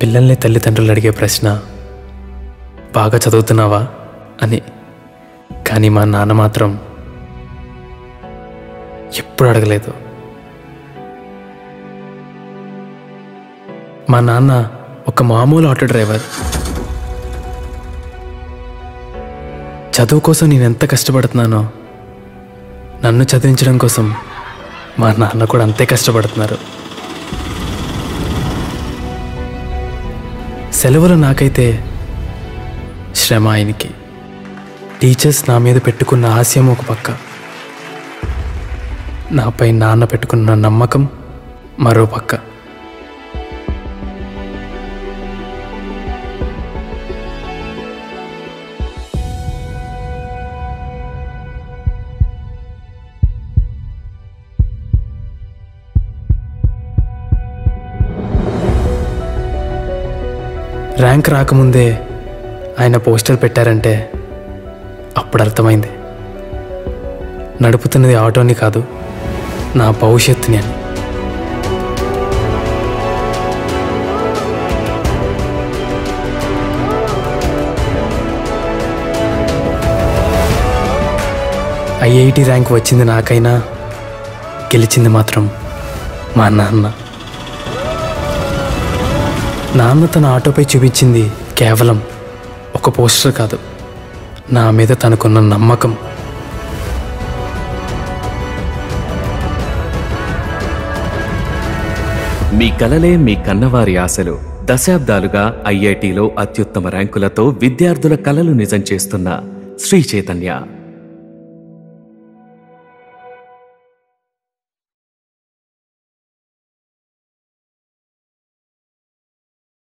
పిల్లల్ని తల్లిదండ్రులు అడిగే ప్రశ్న బాగా చదువుతున్నావా అని. కానీ మా నాన్న మాత్రం ఎప్పుడు అడగలేదు. మా నాన్న ఒక మామూలు ఆటో డ్రైవర్. చదువు కోసం నేను ఎంత కష్టపడుతున్నానో నన్ను చదివించడం కోసం మా నాన్న కూడా అంతే కష్టపడుతున్నారు. సెలవులు నాకైతే శ్రమ ఆయనకి. టీచర్స్ నా మీద పెట్టుకున్న ఆశయం ఒక పక్క, నాపై నాన్న పెట్టుకున్న నమ్మకం మరో పక్క. ర్యాంక్ రాకముందే ఆయన పోస్టర్ పెట్టారంటే అప్పుడు అర్థమైంది, నడుపుతున్నది ఆటోని కాదు, నా భవిష్యత్తుని అని. ఐఐటి ర్యాంక్ వచ్చింది నాకైనా గెలిచింది మాత్రం మా నాన్న. నాన్న తన ఆటోపై చూపించింది కేవలం ఒక పోస్టర్ కాదు, నా మీద తనకున్న నమ్మకం. మీ కలలే మీ కన్నవారి ఆశలు. దశాబ్దాలుగా ఐఐటిలో అత్యుత్తమ ర్యాంకులతో విద్యార్థుల కలలు నిజం చేస్తున్న శ్రీ చైతన్య.